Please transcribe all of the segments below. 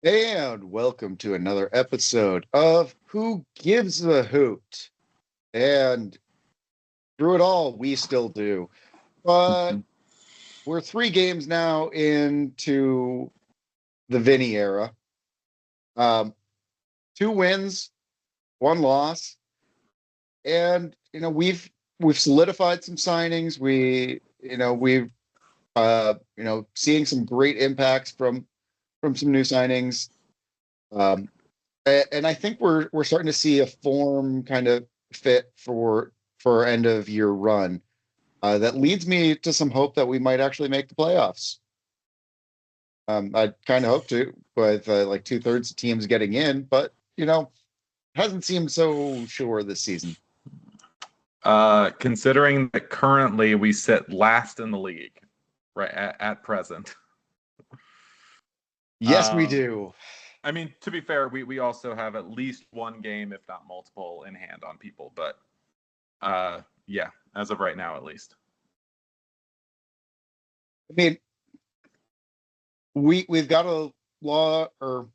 And welcome to another episode of Who Gives a Hoot? And through it all, we still do. But we're 3 games now into the Vinnie era. 2 wins, 1 loss. And we've solidified some signings. We've seeing some great impacts from some new signings. Um, and I think we're starting to see a form kind of fit for our end of year run that leads me to some hope that we might actually make the playoffs. I kind of hope to, with like 2/3 of teams getting in, but hasn't seemed so sure this season. Considering that currently we sit last in the league, right at present. Yes, we do. I mean, to be fair, we also have at least one game, if not multiple, in hand on people. But yeah, as of right now, at least. I mean, we've got a law or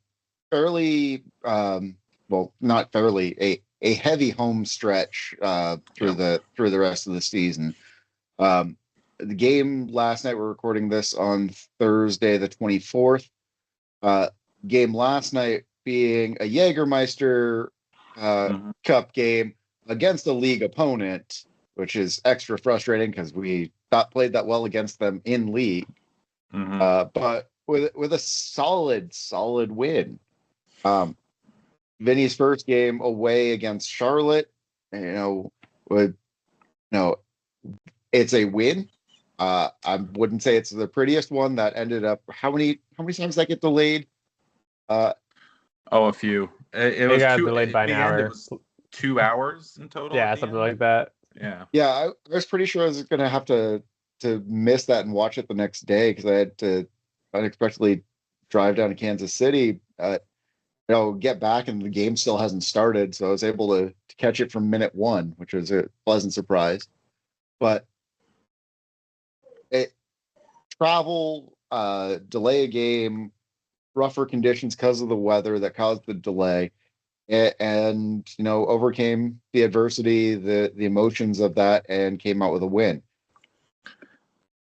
fairly well, not fairly, a heavy home stretch through the rest of the season. The game last night, we're recording this on Thursday the 24th. Game last night being a Jägermeister Cup game against a league opponent, which is extra frustrating because we not played that well against them in league. But with a solid win. Vinny's first game away against Charlotte, it's a win. I wouldn't say it's the prettiest one. That ended up how many times did that get delayed? A few. It was got delayed by an hour. It was 2 hours in total. Yeah, something like that. Yeah. Yeah, I was pretty sure I was going to have to miss that and watch it the next day because I had to unexpectedly drive down to Kansas City. Get back and the game still hasn't started, so I was able to catch it from minute 1, which was a pleasant surprise. But travel, delay a game, rougher conditions because of the weather that caused the delay, and overcame the adversity, the emotions of that, and came out with a win.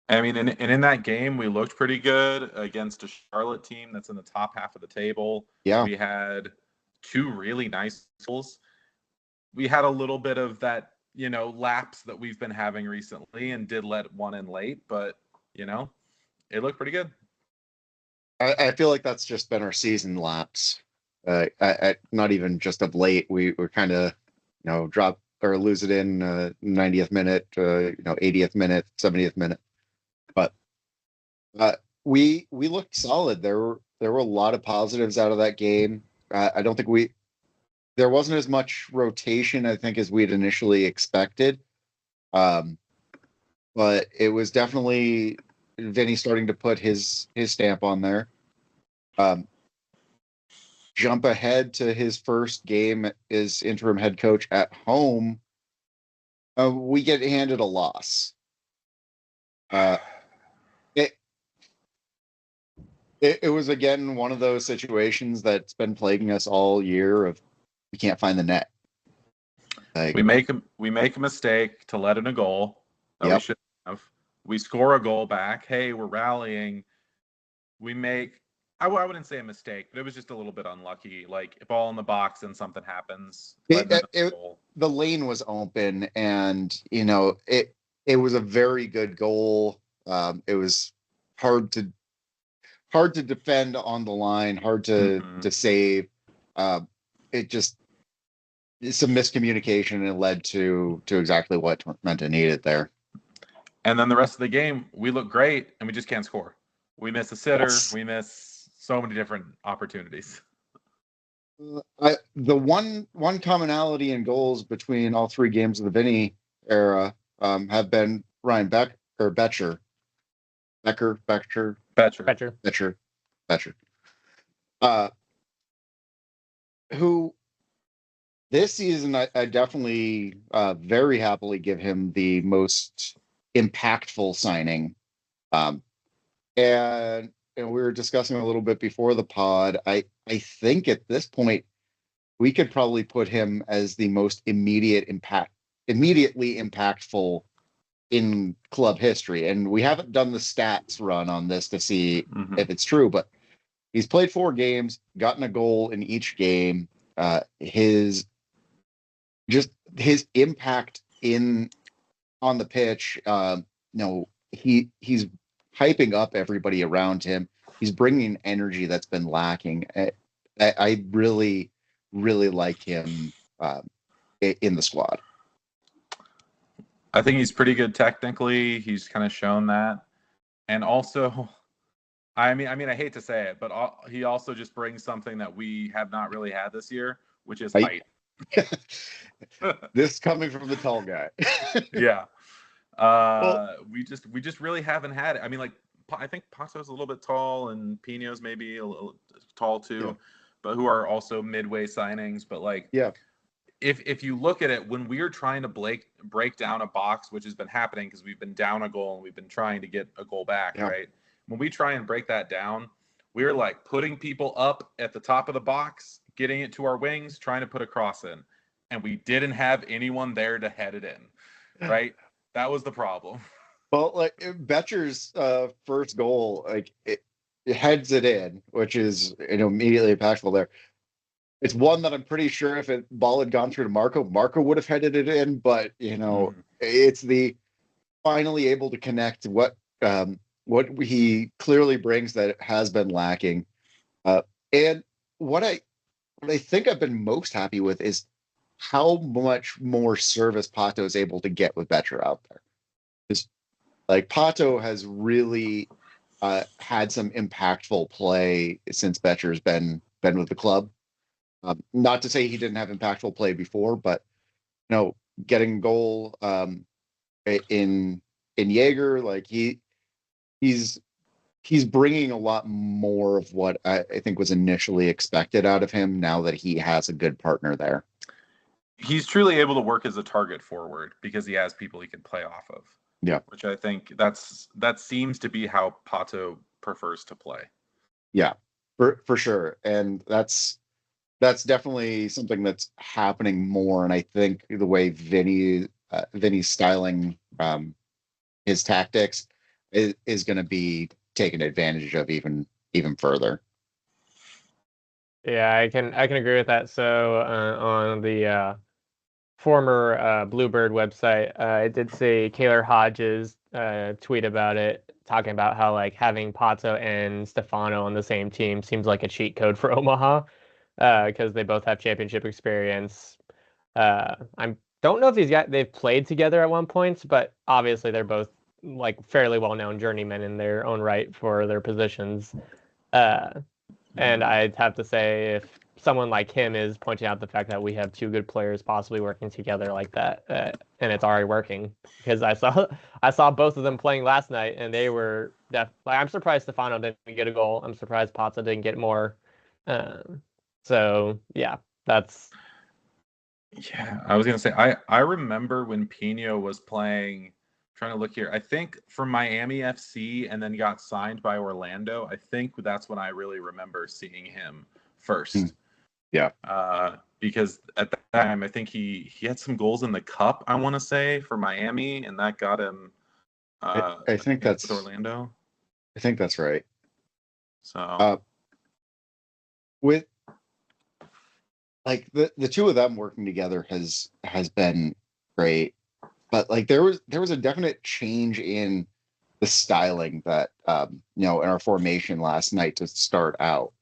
I mean, and in that game, we looked pretty good against a Charlotte team that's in the top half of the table. Yeah. We had 2 really nice goals. We had a little bit of that, lapse that we've been having recently and did let one in late, but, it looked pretty good. I feel like that's just been our season lapse. Not even just of late. We're kind of, drop or lose it in 90th minute, 80th minute, 70th minute. But we looked solid. There were a lot of positives out of that game. I don't think there wasn't as much rotation, I think, as we'd initially expected. But it was definitely Vinny starting to put his stamp on there. Jump ahead to his first game as interim head coach at home. We get handed a loss. It was again one of those situations that's been plaguing us all year of we can't find the net. We make a mistake to let in a goal that we shouldn't have. We score a goal back. Hey, we're rallying. We make I wouldn't say a mistake, but it was just a little bit unlucky. Like a ball in the box and something happens. The lane was open, and it was a very good goal. It was hard to defend on the line, hard to save. It just some miscommunication, and it led to exactly what Tormenta needed there. And then the rest of the game, we look great, and we just can't score. We miss a sitter. Yes. We miss so many different opportunities. The one commonality in goals between all 3 games of the Vinny era have been Ryan Becher. Who this season I definitely very happily give him the most impactful signing. And and we were discussing a little bit before the pod, I think at this point we could probably put him as the most immediately impactful in club history. And we haven't done the stats run on this to see if it's true, but he's played 4 games, gotten a goal in each game. His impact in on the pitch, he's hyping up everybody around him. He's bringing energy that's been lacking. I really, really like him in the squad. I think he's pretty good technically. He's kind of shown that, and also, I mean, I hate to say it, but he also just brings something that we have not really had this year, which is height. This coming from the tall guy. Yeah. We just really haven't had it. I mean, like, I think Pato's a little bit tall, and Pino's maybe a little tall too, but who are also midway signings. But like, if you look at it, when we're trying to break down a box, which has been happening because we've been down a goal and we've been trying to get a goal back, right? When we try and break that down, we're like putting people up at the top of the box, getting it to our wings, trying to put a cross in, and we didn't have anyone there to head it in, right? That was the problem. Well, like Betcher's first goal, like it heads it in, which is immediately impactful there. It's one that I'm pretty sure if it ball had gone through to Marco would have headed it in, but it's the finally able to connect what he clearly brings that has been lacking. And what I think I've been most happy with is how much more service Pato is able to get with Betcher out there. Because like Pato has really had some impactful play since Betcher's been with the club. Not to say he didn't have impactful play before, but getting goal in Jaeger, like he's bringing a lot more of what I think was initially expected out of him now that he has a good partner there. He's truly able to work as a target forward because he has people he can play off of. Yeah. Which I think that seems to be how Pato prefers to play. Yeah, for sure. And that's definitely something that's happening more. And I think the way Vinnie's styling his tactics is going to be taken advantage of even further. Yeah, I can agree with that. So on the former Bluebird website, I did see Kaylor Hodges tweet about it, talking about how like having Pato and Stefano on the same team seems like a cheat code for Omaha because they both have championship experience. I don't know if they've played together at one point, but obviously they're both like fairly well-known journeymen in their own right for their positions. And I'd have to say if someone like him is pointing out the fact that we have 2 good players possibly working together like that, and it's already working, because I saw both of them playing last night, and they were I'm surprised Stefano didn't get a goal. I'm surprised Pazza didn't get more. So yeah, that's. Yeah, I was gonna say I remember when Pino was playing. Trying to look here. I think for Miami FC and then got signed by Orlando. I think that's when I really remember seeing him first. Yeah. Because at that time, I think he had some goals in the cup, I want to say, for Miami, and that got him I think that's with Orlando. I think that's right. So with like the 2 of them working together has been great. But like there was a definite change in the styling that in our formation last night to start out.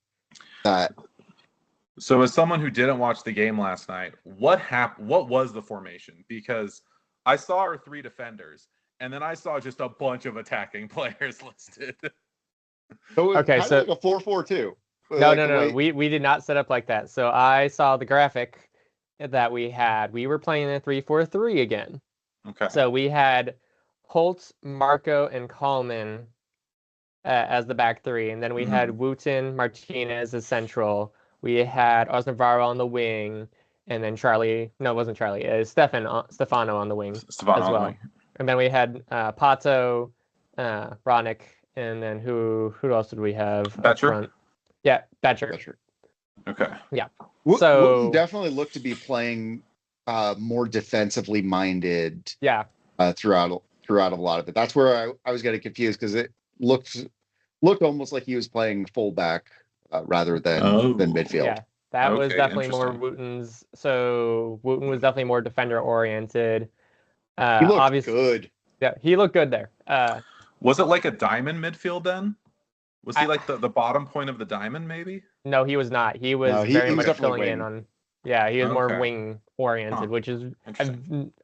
So as someone who didn't watch the game last night, what was the formation? Because I saw our 3 defenders, and then I saw just a bunch of attacking players listed. So like a 4-4-2. No. We did not set up like that. So I saw the graphic that we had. We were playing in a 3-4-3 again. Okay. So we had Holtz, Marco, and Kallman as the back 3, and then we had Wooten, Martinez as central. We had Osnavaro on the wing, and then Charlie. No, it wasn't Charlie. Stefano on the wing as well. And then we had Pato, Ronick, and then who else did we have up Betcher? front? Yeah, Betcher. Okay. Yeah. So Wooten definitely looked to be playing more defensively minded. Yeah. Throughout a lot of it. That's where I was getting confused because it looked almost like he was playing fullback rather than midfield. Yeah, that was definitely more Wooten's. So Wooten was definitely more defender oriented. He looked good. Yeah, he looked good there. Was it like a diamond midfield then? Was he like the bottom point of the diamond, maybe? No, he was not. He was very much filling in on. Yeah, he was more wing oriented, which is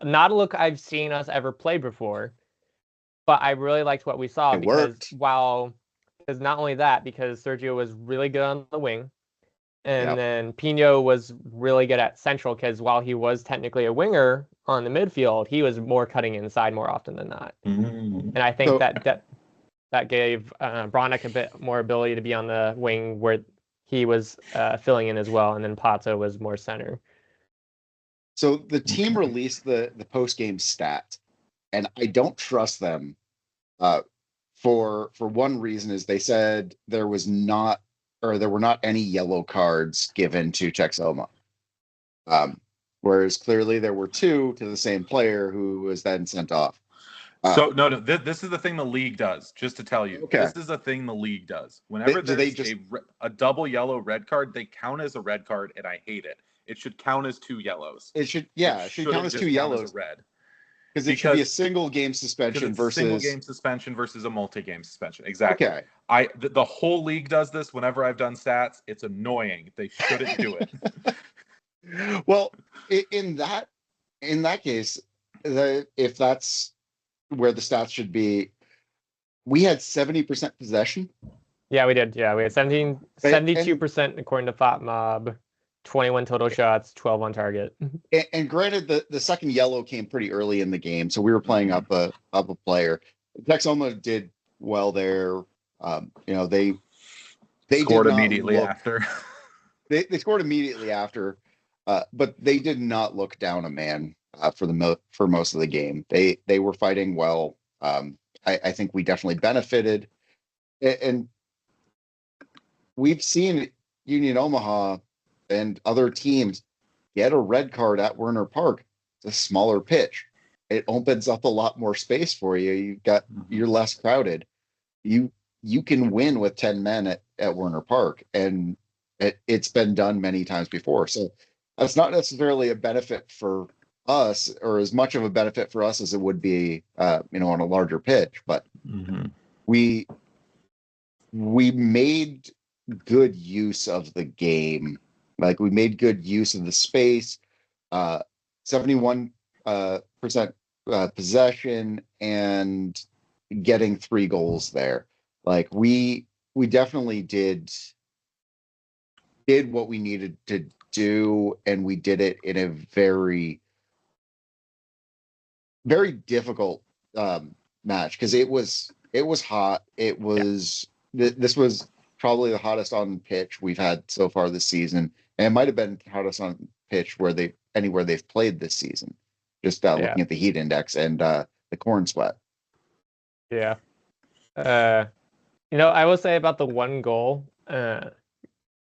not a look I've seen us ever play before. But I really liked what we saw because not only that, because Sergio was really good on the wing, and then Pino was really good at central because while he was technically a winger on the midfield, he was more cutting inside more often than not. And I think that gave Bronick a bit more ability to be on the wing where he was filling in as well, and then Pato was more center. So the team released the post-game stat, and I don't trust them for one reason is they said there were not any yellow cards given to Texoma. Whereas clearly there were 2 to the same player who was then sent off. So no, this is the thing the league does. Just to tell you, this is the thing the league does. Whenever there's a double yellow red card, they count as a red card, and I hate it. It should count as 2 yellows. It should count as 2 yellows. As a red. Because it should be a single game suspension versus a multi-game suspension. Exactly. Okay. The whole league does this. Whenever I've done stats, it's annoying. They shouldn't do it. Well, in that case, if that's where the stats should be, we had 70% possession. Yeah, we did. Yeah, we had 72% according to FOTMob. 21 total shots, 12 on target. And granted, the second yellow came pretty early in the game, so we were playing up a player. Texoma did well there. They scored immediately after. They scored immediately after, but they did not look down a man for most of the game. They were fighting well. I think we definitely benefited, and we've seen Union Omaha and other teams get a red card at Werner Park. It's a smaller pitch. It opens up a lot more space for you. You're less crowded. You can win with 10 men at Werner Park, and it's been done many times before. So that's not necessarily a benefit for us, or as much of a benefit for us as it would be, on a larger pitch. But we made good use of the game. Like, we made good use of the space, 71% possession, and getting 3 goals there. Like, we definitely did what we needed to do, and we did it in a very, very difficult match because it was hot. It was this was probably the hottest on pitch we've had so far this season. And it might have been hottest on pitch anywhere they've played this season. Just looking at the heat index and the corn sweat. Yeah. I will say about the 1 goal,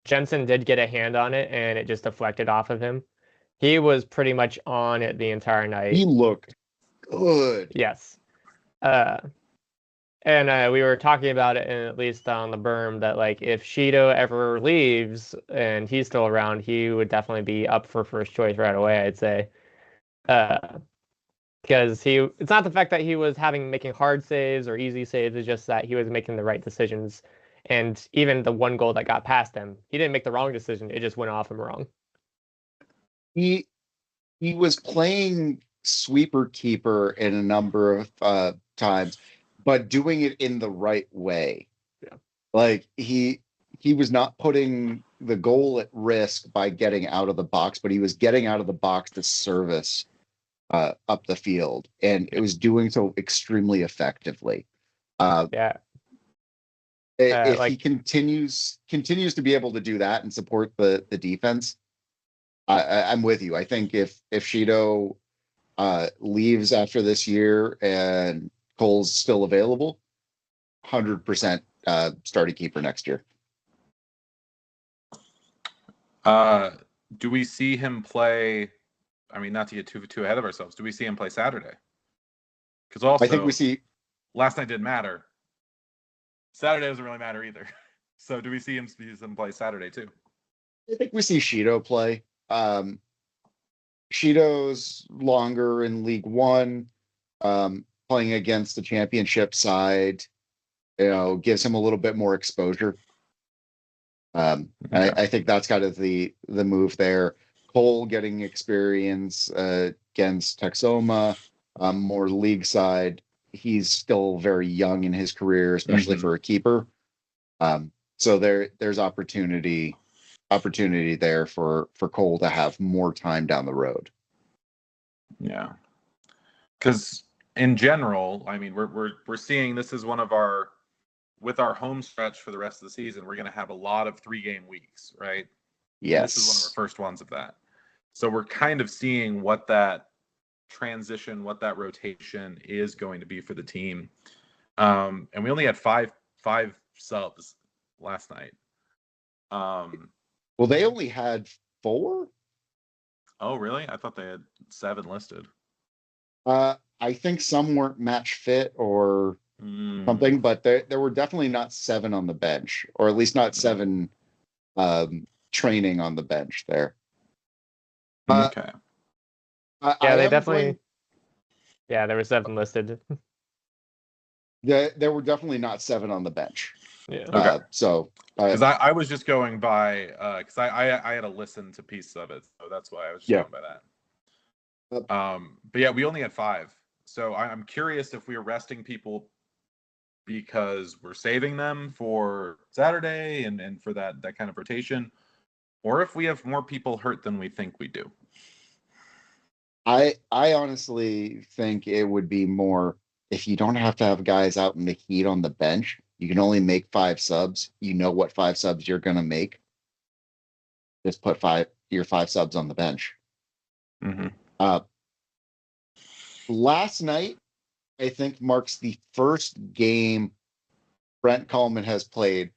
Jensen did get a hand on it, and it just deflected off of him. He was pretty much on it the entire night. He looked good. Yes. And we were talking about it, and at least on the berm, that like if Shido ever leaves and he's still around, he would definitely be up for first choice right away, I'd say. Because it's not the fact that he was making hard saves or easy saves, it's just that he was making the right decisions. And even the 1 goal that got past him, he didn't make the wrong decision. It just went off him wrong. He was playing sweeper keeper in a number of times, but doing it in the right way. Yeah. Like, he was not putting the goal at risk by getting out of the box, but he was getting out of the box to service up the field, and it was doing so extremely effectively. If he continues to be able to do that and support the defense, I'm with you. I think if Shido leaves after this year and Cole's still available, 100% starting keeper next year. Do we see him play? I mean, not to get too ahead of ourselves. Do we see him play Saturday? Because also, I think we see. Last night didn't matter. Saturday doesn't really matter either. So, do we see him play Saturday too? I think we see Shido play. Shido's longer in League One, playing against the championship side. Gives him a little bit more exposure. Okay. I think that's kind of the move there. Cole getting experience against Texoma, more league side. He's still very young in his career, especially for a keeper. So there's opportunity there for Cole to have more time down the road. Yeah, because in general, I mean, we're seeing this is one of our, with our home stretch for the rest of the season, we're going to have a lot of 3-game weeks, right? Yes. This is one of our first ones of that. So we're kind of seeing what that transition, what that rotation is going to be for the team. And we only had five subs last night. Well, they only had 4. Oh, really? I thought they had 7 listed. I think some weren't match fit or something, but there were definitely not 7 on the bench, or at least not 7 training on the bench there. Okay. They definitely. Yeah, there were 7 listed. There were definitely not 7 on the bench. Yeah. Okay. So because I was just going by because I had to listen to pieces of it, so that's why I was just going by that. But yeah, we only had 5, so I'm curious if we're resting people because we're saving them for Saturday and for that kind of rotation, or if we have more people hurt than we think we do. I honestly think it would be more if you don't have to have guys out in the heat on the bench. You can only make 5 subs. You know what 5 subs you're going to make. Just put your 5 subs on the bench. Last night, I think, marks the first game Brent Coleman has played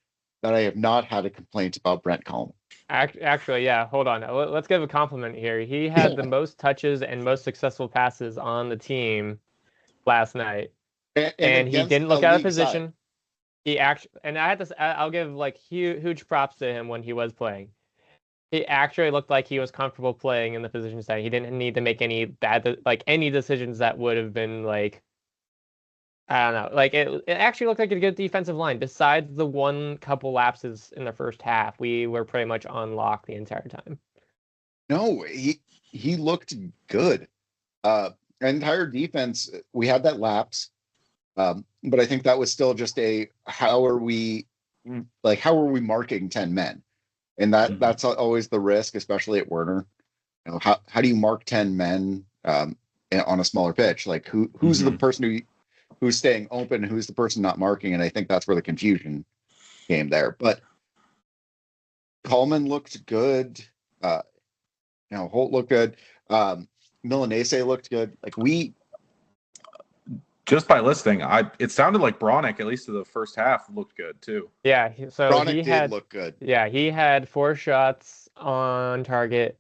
that I have not had a complaint about Brent Coleman. Actually, yeah, hold on. Let's give a compliment here. He had the most touches and most successful passes on the team last night. And he didn't look out of position. Side. He actually, and I'll give like huge props to him when he was playing. He actually looked like he was comfortable playing in the position side. He didn't need to make any any decisions that would have been like, I don't know. Like it actually looked like a good defensive line. Besides the one couple lapses in the first half, we were pretty much on lock the entire time. No, he looked good. Entire defense, we had that lapse. But I think that was still just how are we marking 10 men? And that's always the risk, especially at Werner. How do you mark 10 men on a smaller pitch? Like who's the person who's staying open, who's the person not marking? And I think that's where the confusion came there. But Coleman looked good. Holt looked good. Milanese looked good. Like just by listening, it sounded like Bronick, at least in the first half, looked good too. Yeah, so Bronick did look good. Yeah, he had 4 shots on target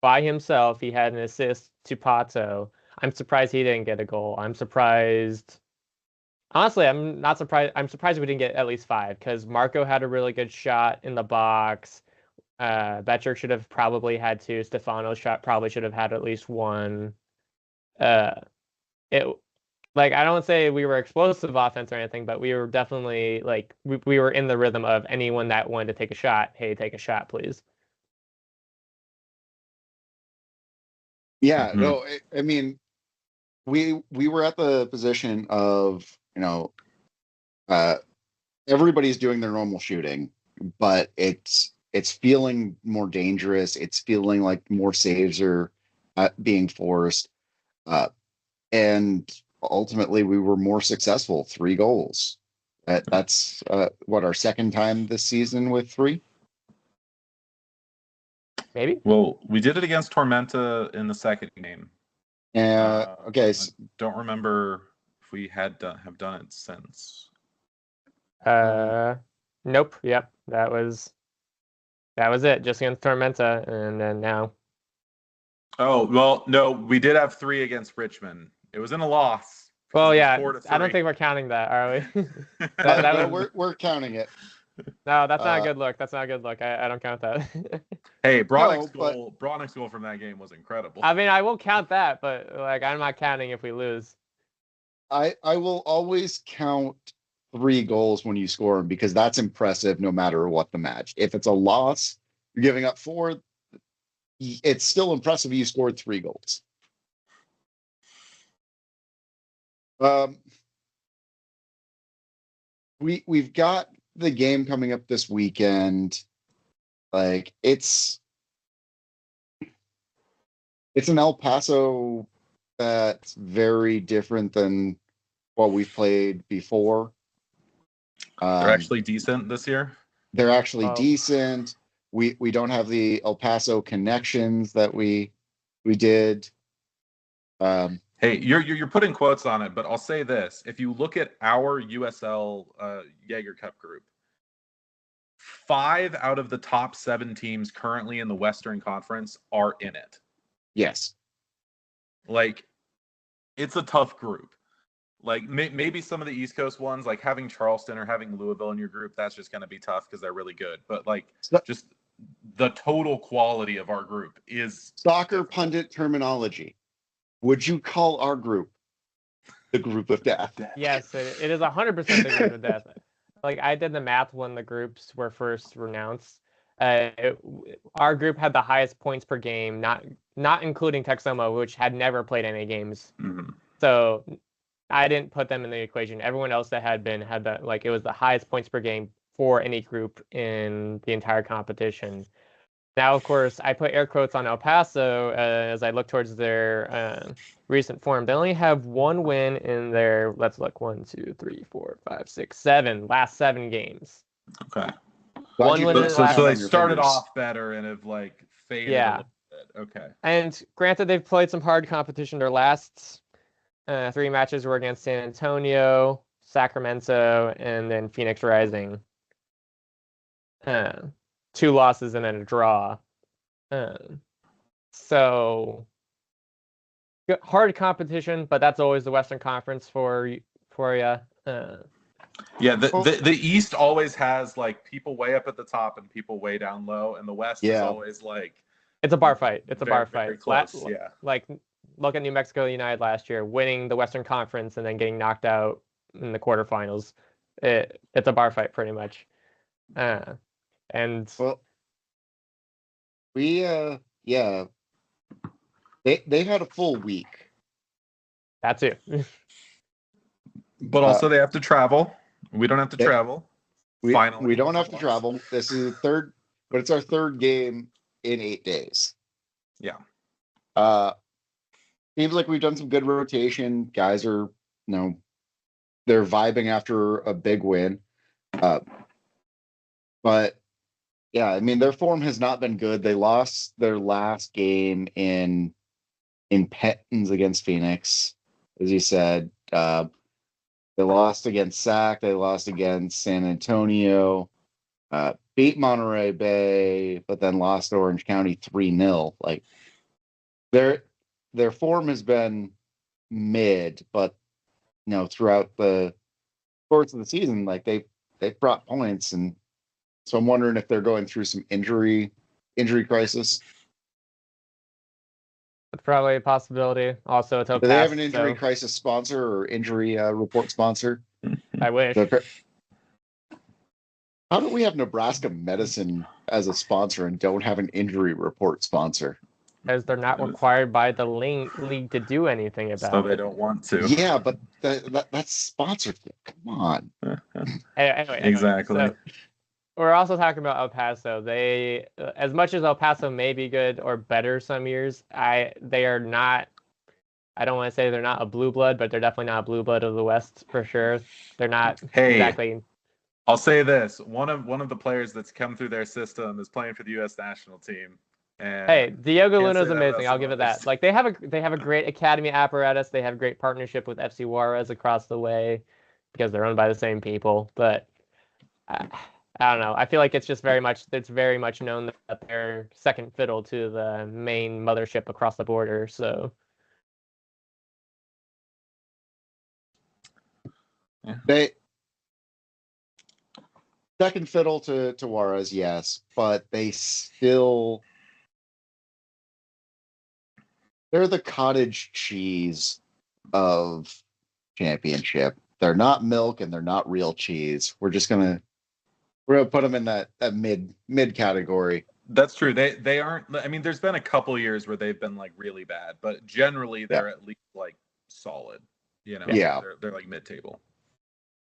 by himself. He had an assist to Pato. I'm surprised he didn't get a goal. I'm surprised. Honestly, I'm not surprised. I'm surprised we didn't get at least 5 because Marco had a really good shot in the box. Betcher should have probably had 2. Stefano's shot probably should have had at least 1. I don't say we were explosive offense or anything, but we were definitely we were in the rhythm of anyone that wanted to take a shot. Hey, take a shot, please. Yeah, no, I mean, we were at the position of everybody's doing their normal shooting, but it's feeling more dangerous. It's feeling like more saves are being forced, and ultimately we were more successful. 3 goals. That's our second time this season with 3. Maybe. Well, we did it against Tormenta in the second game. Okay. I don't remember if we have done it since. Nope. Yep. That was it. Just against Tormenta, and then now. Oh well, no, we did have 3 against Richmond. It was in a loss. Well, yeah. 4-3. I don't think we're counting that, are we? We're counting it. No, that's not a good look. That's not a good look. I don't count that. Hey, Braedon's goal from that game was incredible. I mean, I will count that, but like I'm not counting if we lose. I will always count 3 goals when you score them because that's impressive no matter what the match. If it's a loss, you're giving up 4. It's still impressive you scored 3 goals. We've got the game coming up this weekend. Like it's an El Paso that's very different than what we've played before. They're actually decent this year. They're actually decent. We don't have the El Paso connections that we did. Hey, you're putting quotes on it, but I'll say this: if you look at our USL Jaeger Cup group, 5 out of the top 7 teams currently in the Western Conference are in it. Yes. Like, it's a tough group. Like, maybe some of the East Coast ones, like having Charleston or having Louisville in your group, that's just going to be tough because they're really good. But, like, just the total quality of our group is... Soccer pundit terminology. Would you call our group the group of death? Yes, it is 100% the group of death. Like, I did the math when the groups were first announced. Our group had the highest points per game, not including Texoma, which had never played any games. Mm-hmm. So I didn't put them in the equation. Everyone else that had that, like, it was the highest points per game for any group in the entire competition. Now, of course, I put air quotes on El Paso as I look towards their recent form. They only have 1 win in their, let's look, 1, 2, 3, 4, 5, 6, 7, last 7 games. Okay. 1 win in the last. So they started off better and have like faded a little bit. Okay. And granted, they've played some hard competition. Their last 3 matches were against San Antonio, Sacramento, and then Phoenix Rising. 2 losses and then a draw. So hard competition, but that's always the Western Conference for you. Yeah, the East always has like people way up at the top and people way down low, and the West is always like it's a bar fight. It's a bar fight. Very close, yeah. Like look at New Mexico United last year, winning the Western Conference and then getting knocked out in the quarterfinals. It's a bar fight pretty much. And well, we they've had a full week. That's it. But also they have to travel. We don't have to travel. Finally, we don't have to travel. This is the third, but it's our 3rd game in 8 days. Yeah. Seems like we've done some good rotation. Guys are, they're vibing after a big win. But yeah, I mean, their form has not been good. They lost their last game in Pettins against Phoenix, as you said. They lost against SAC. They lost against San Antonio. Beat Monterey Bay, but then lost Orange County 3-0. Like their form has been mid, but throughout the course of the season, like they've brought points, and so I'm wondering if they're going through some injury crisis. That's probably a possibility. Also, it's Do they have an injury crisis sponsor or injury report sponsor? I wish. How do we have Nebraska Medicine as a sponsor and don't have an injury report sponsor? Because they're not required by the league to do anything about it. So they don't want to. Yeah, but that's sponsorship. Come on. Anyway, exactly. So we're also talking about El Paso. They, as much as El Paso may be good or better some years, they are not. I don't want to say they're not a blue blood, but they're definitely not a blue blood of the West for sure. They're not exactly. I'll say this: one of the players that's come through their system is playing for the U.S. national team. And hey, Diogo Luna's amazing. I'll give it that. Like they have a great academy apparatus. They have a great partnership with FC Juarez across the way because they're owned by the same people. But I don't know. I feel like it's very much known that they're second fiddle to the main mothership across the border. So they second fiddle to Juarez, yes, but they're the cottage cheese of championship. They're not milk and they're not real cheese. We're gonna put them in that mid category. That's true. They aren't. I mean, there's been a couple years where they've been like really bad, but generally they're at least like solid. Yeah, they're like mid table.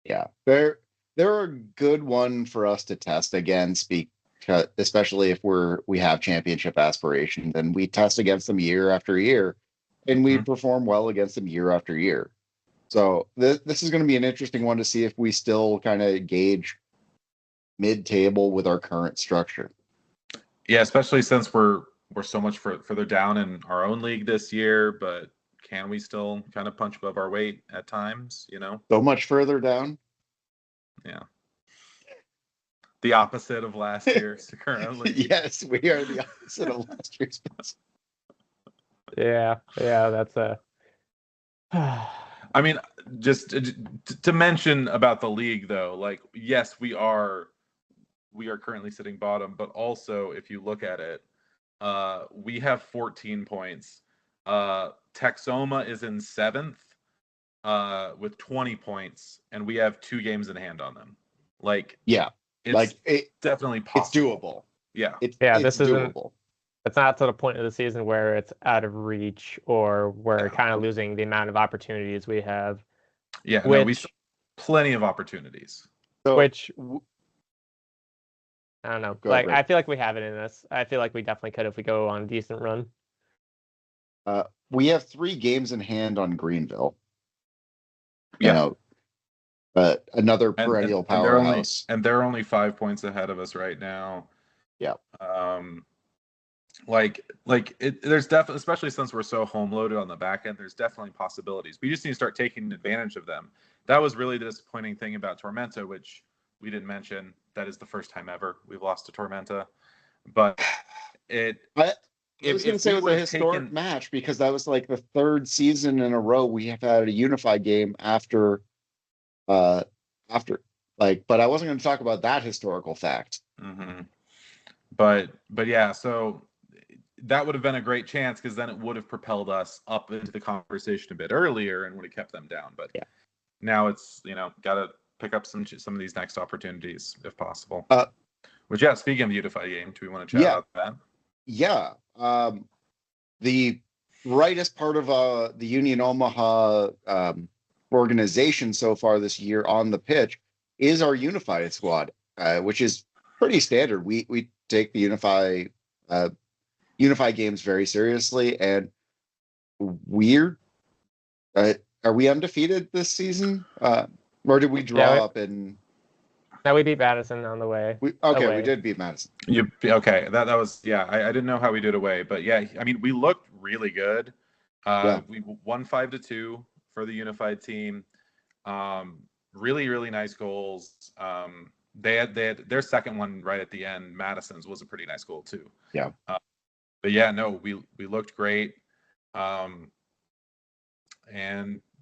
Yeah, they're a good one for us to test against, because especially if we have championship aspirations and we test against them year after year, and we perform well against them year after year. So this is going to be an interesting one to see if we still kind of gauge mid-table with our current structure. Yeah, especially since we're so much further down in our own league this year, but can we still kind of punch above our weight at times, So much further down? Yeah. The opposite of last year's currently. Yes, we are the opposite of last year's. Yeah, that's a... I mean, just to mention about the league, though, like, yes, we are currently sitting bottom, but also if you look at it, we have 14 points. Texoma is in 7th with 20 points, and we have 2 games in hand on them. Like, yeah, it's definitely possible. It's doable. Yeah, it's doable. It's not to the point of the season where it's out of reach or we're kind of losing the amount of opportunities we have. Yeah, we still have plenty of opportunities. So, I don't know. Like, I feel like we have it in us. I feel like we definitely could if we go on a decent run. We have 3 games in hand on Greenville. Yeah. Another perennial powerhouse. And they're only 5 points ahead of us right now. Yeah. There's definitely, especially since we're so home loaded on the back end, there's definitely possibilities. We just need to start taking advantage of them. That was really the disappointing thing about Tormenta, which we didn't mention. That is the first time ever we've lost to Tormenta. But I was going to say it was a historic match because that was like the 3rd season in a row we have had a unified game after but I wasn't going to talk about that historical fact. Mm-hmm. But yeah, so that would have been a great chance because then it would have propelled us up into the conversation a bit earlier and would have kept them down. But now it's, got to pick up some of these next opportunities if possible. Which, speaking of the unified game, do we want to chat about that? Yeah. The brightest part of the Union Omaha organization so far this year on the pitch is our unified squad, which is pretty standard. We take the unified games very seriously, and are we undefeated this season? Or did we draw up in? No, we beat Madison on the way. We did beat Madison. Okay, that was I didn't know how we did away, but I mean we looked really good. We won 5-2 for the unified team. Really, really nice goals. They had their second one right at the end. Madison's was a pretty nice goal too. Yeah. But we looked great. And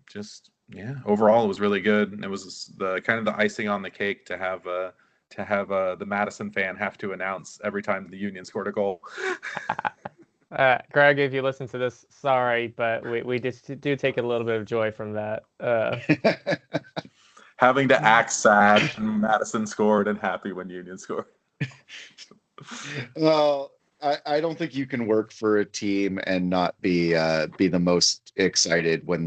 just overall it was really good. And it was the kind of the icing on the cake to have the Madison fan have to announce every time the Union scored a goal. Greg, if you listen to this, sorry, but we just do take a little bit of joy from that. Having to act sad when Madison scored and happy when Union scored. Well, I don't think you can work for a team and not be the most excited when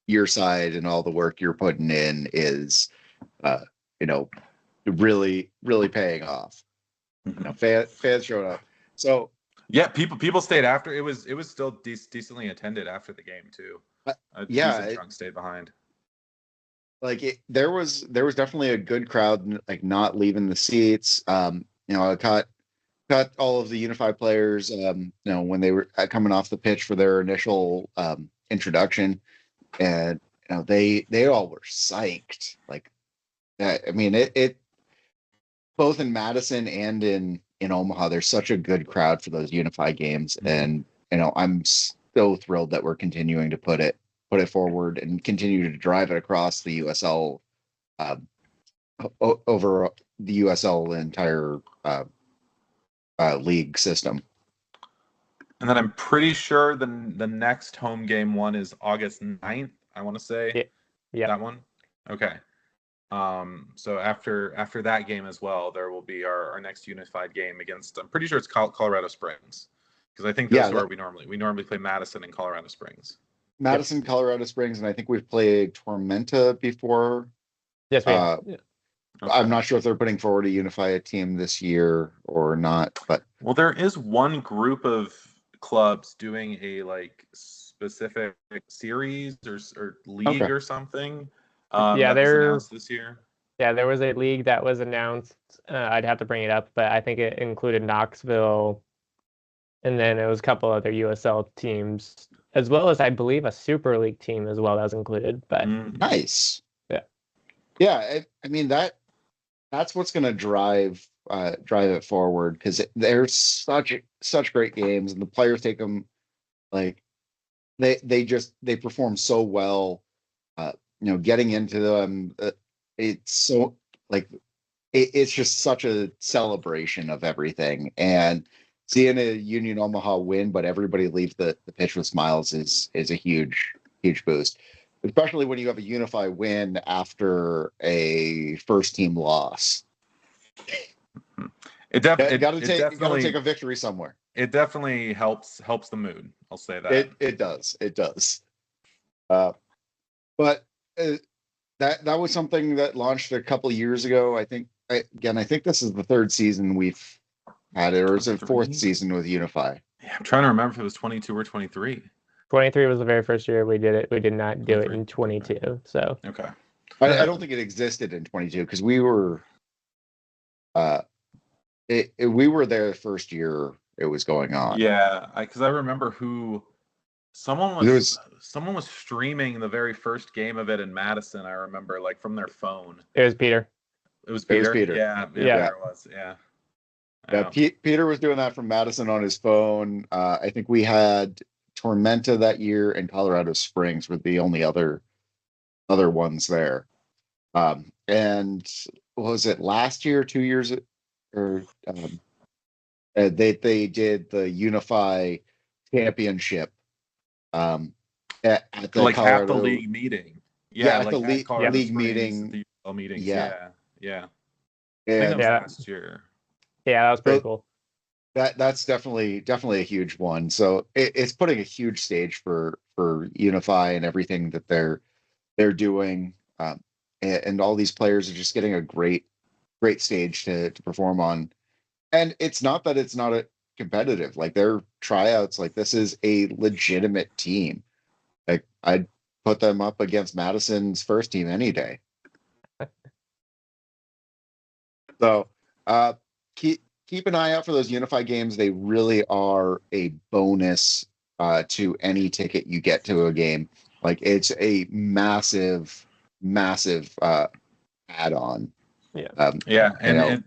your side and all the work you're putting in is really, really paying off. Fans showed up. So yeah, people stayed after. It was still decently attended after the game too. A decent chunk stayed behind. There was definitely a good crowd, like not leaving the seats. I caught all of the unified players, when they were coming off the pitch for their initial introduction, and they all were psyched. Like that. I mean, it both in Madison and in Omaha, there's such a good crowd for those unified games, and I'm so thrilled that we're continuing to put it forward and continue to drive it across the USL, over the USL entire league system. And then I'm pretty sure the next home game one is August 9th, I want to say. Yeah. That one? Okay. So after that game as well, there will be our next unified game against, I'm pretty sure it's Colorado Springs. Because I think those are we normally play Madison and Colorado Springs. Madison, Colorado Springs, and I think we've played Tormenta before. Yes, we have. Yeah. Okay. I'm not sure if they're putting forward a unified team this year or not, but there is one group of clubs doing a like specific series or league or something. That was announced this year. Yeah, there was a league that was announced. I'd have to bring it up, but I think it included Knoxville, and then it was a couple other USL teams, as well as I believe a Super League team as well that was included. But nice. Yeah. I mean that's what's going to drive it forward, because there's such great games, and the players take them like they perform so well. Getting into them, it's so like it's just such a celebration of everything, and seeing a Union Omaha win, but everybody leave the pitch with smiles is a huge boost, especially when you have a unified win after a first team loss. It definitely got to take a victory somewhere. It definitely helps the mood. I'll say that. It does. But that was something that launched a couple of years ago. I think this is the third season we've had it, or is it fourth season with Unify? Yeah, I'm trying to remember if it was 22 or 23. 23 was the very first year we did it. We did not do it in 22. So okay, I don't think it existed in 22 because we were we were there the first year it was going on. Yeah, because I remember someone was streaming the very first game of it in Madison. I remember, like, from their phone. It was Peter. It was Peter. Yeah. There it was. Yeah. Yeah, Peter was doing that from Madison on his phone. I think we had Tormenta that year, and Colorado Springs were the only other ones there. And what was it, last year, 2 years, or they did the Unify Championship at the like Colorado, at the league meeting. At the league meeting. The UL meetings. Yeah. I think that was last year. Yeah, that was pretty cool. That's definitely a huge one. So it's putting a huge stage for Unify and everything that they're doing, and all these players are just getting a great stage to perform on. And it's not that it's not a competitive, like their tryouts, like this is a legitimate team. Like I'd put them up against Madison's first team any day. So keep an eye out for those unified games. They really are a bonus to any ticket you get to a game. Like it's a massive add-on. And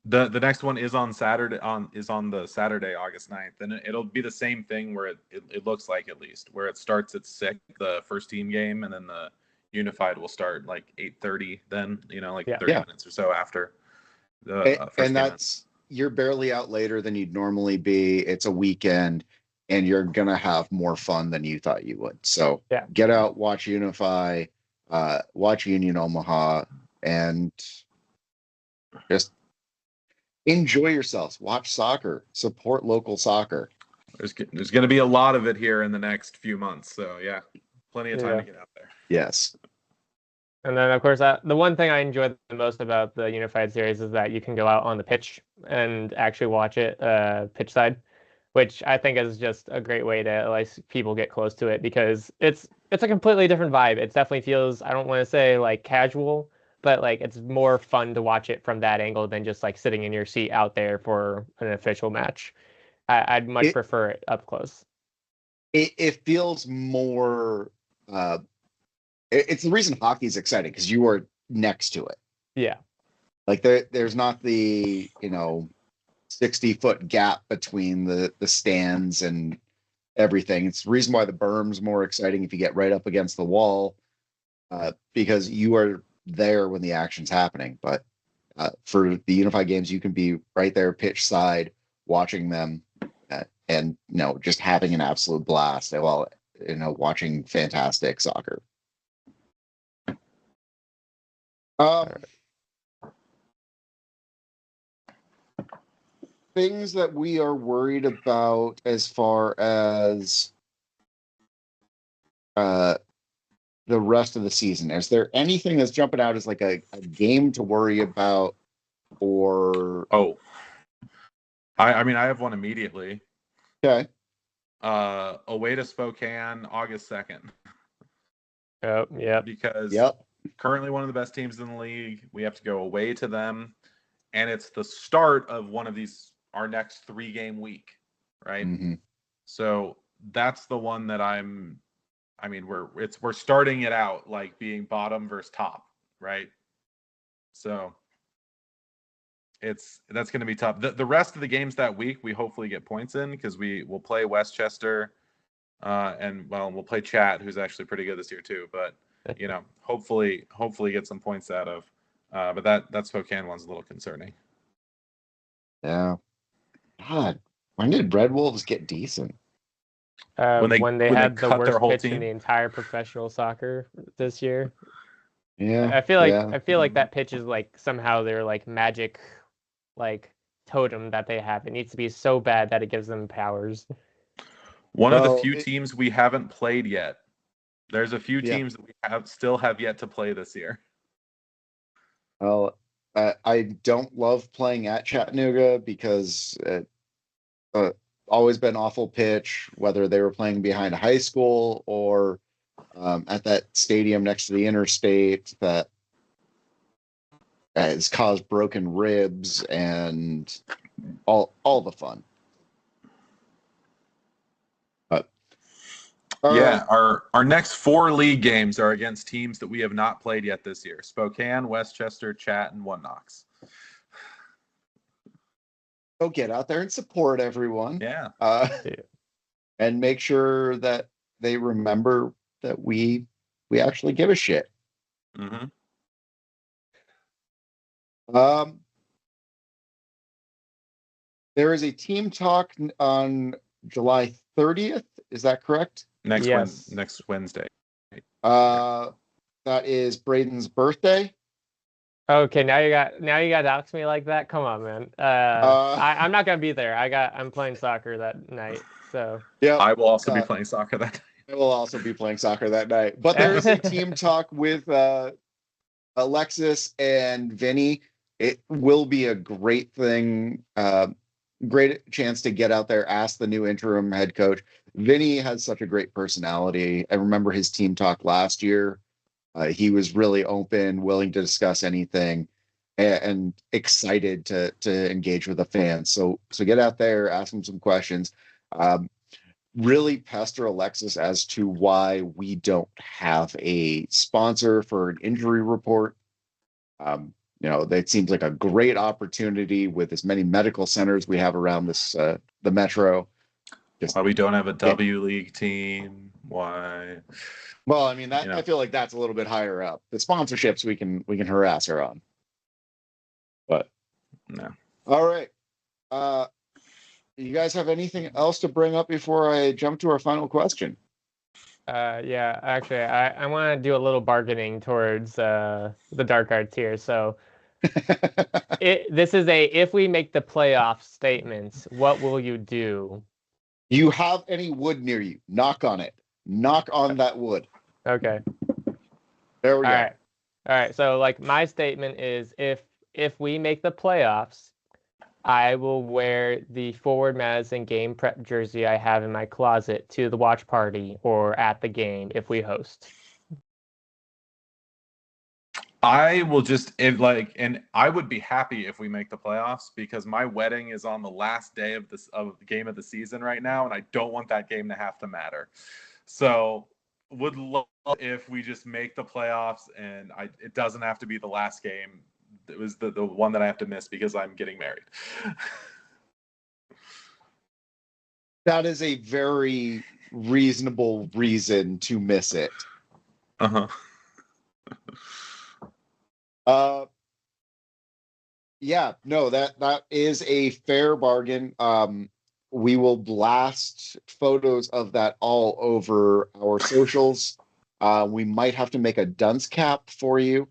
the next one is on Saturday, on the Saturday, August 9th, and it'll be the same thing where it looks like, at least, where it starts at 6, the first team game, and then the unified will start like 8:30, then 30 minutes or so after the first and that's you're barely out later than you'd normally be. It's a weekend, and you're gonna have more fun than you thought you would. So get out, watch Unify, watch Union Omaha, and just enjoy yourselves. Watch soccer. Support local soccer. There's going to be a lot of it here in the next few months. So plenty of time to get out there. Yes. And then, of course, the one thing I enjoy the most about the Unified Series is that you can go out on the pitch and actually watch it pitch side, which I think is just a great way to let people get close to it, because it's a completely different vibe. It definitely feels, I don't want to say like casual, but like it's more fun to watch it from that angle than just like sitting in your seat out there for an official match. I'd much prefer it up close. It feels more. It's the reason hockey is exciting, because you are next to it. Yeah. Like there's not the 60-foot gap between the stands and everything. It's the reason why the berm's more exciting if you get right up against the wall, because you are there when the action's happening. But for the unified games, you can be right there pitch side watching them, and just having an absolute blast while watching fantastic soccer. Things that we are worried about as far as the rest of the season. Is there anything that's jumping out as like a game to worry about? Or I mean, I have one immediately. Okay. Away to Spokane, August 2nd. Oh, yeah. Because currently one of the best teams in the league. We have to go away to them, and it's the start of one of our next 3-game week, right? Mm-hmm. So that's the one that we're starting it out like being bottom versus top, right? So that's going to be tough. The rest of the games that week, we hopefully get points in because we will play Westchester, and we'll play Chat, who's actually pretty good this year too. But hopefully get some points out of. But that Spokane one's a little concerning. Yeah. God, when did Red Wolves get decent? When they had the worst pitch in the entire professional soccer this year. Yeah. I feel like that pitch is like somehow their like magic like totem that they have. It needs to be so bad that it gives them powers. One of the few teams we haven't played yet. There's a few teams that we still have yet to play this year. Well, I don't love playing at Chattanooga because always been awful pitch, whether they were playing behind a high school or at that stadium next to the interstate that has caused broken ribs and all the fun. But our next 4 league games are against teams that we have not played yet this year: Spokane, Westchester, Chat, and One Knox. So get out there and support everyone. Yeah. And make sure that they remember that we actually give a shit. Mm-hmm. There is a team talk on July 30th. Is that correct? Next Wednesday. That is Braedon's birthday. Okay, now you got to dox me like that. Come on, man. I'm not gonna be there. I'm playing soccer that night. So yeah, I will also be playing soccer that night. I will also be playing soccer that night. But there is a team talk with Alexis and Vinnie. It will be a great thing. Great chance to get out there, ask the new interim head coach. Vinnie has such a great personality. I remember his team talk last year. He was really open, willing to discuss anything, and excited to engage with the fans. So get out there, ask him some questions. Really pester Alexis as to why we don't have a sponsor for an injury report. That seems like a great opportunity with as many medical centers we have around this the metro. Why we don't have a W League team? Why? Well, I mean that I feel like that's a little bit higher up. The sponsorships we can harass her on. But no. All right. You guys have anything else to bring up before I jump to our final question? Yeah, actually, I want to do a little bargaining towards the dark arts here. So this is if we make the playoff statements, what will you do? You have any wood near you? Knock on it. Knock on that wood. Okay. There we go. All right. So like my statement is if we make the playoffs, I will wear the Forward Madison game prep jersey I have in my closet to the watch party or at the game if we host. I will and I would be happy if we make the playoffs because my wedding is on the last day of the game of the season right now, and I don't want that game to have to matter. So would love if we just make the playoffs and it doesn't have to be the last game it was the one that I have to miss because I'm getting married. That is a very reasonable reason to miss it. Uh-huh. Yeah, no, that is a fair bargain. We will blast photos of that all over our socials. We might have to make a dunce cap for you.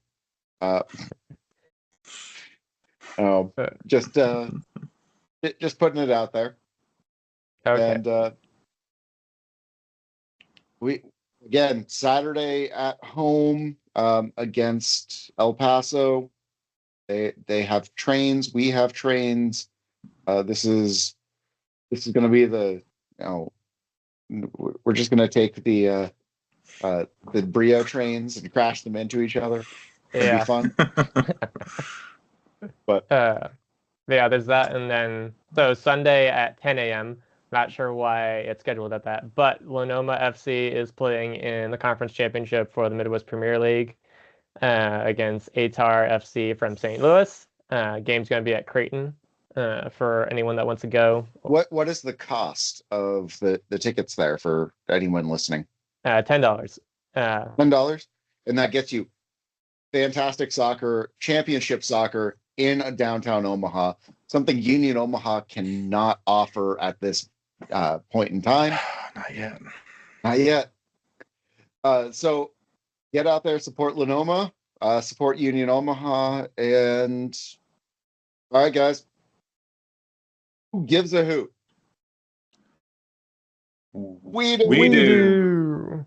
Just putting it out there. Okay. And we again Saturday at home against El Paso. They have trains. We have trains. This is going to be we're just going to take the Brio trains and crash them into each other. It'll be fun. But yeah, there's that, and then so Sunday at 10 a.m. Not sure why it's scheduled at that, but Lenoma FC is playing in the conference championship for the Midwest Premier League against ATAR FC from St. Louis. Game's going to be at Creighton for anyone that wants to go. What is the cost of the tickets there for anyone listening? $10. $10, and that gets you fantastic soccer, championship soccer in downtown Omaha, something Union Omaha cannot offer at this point in time. Not yet. Not yet. So get out there, support Lenoma, support Union Omaha, and all right, guys. Who gives a hoot? We do. We do.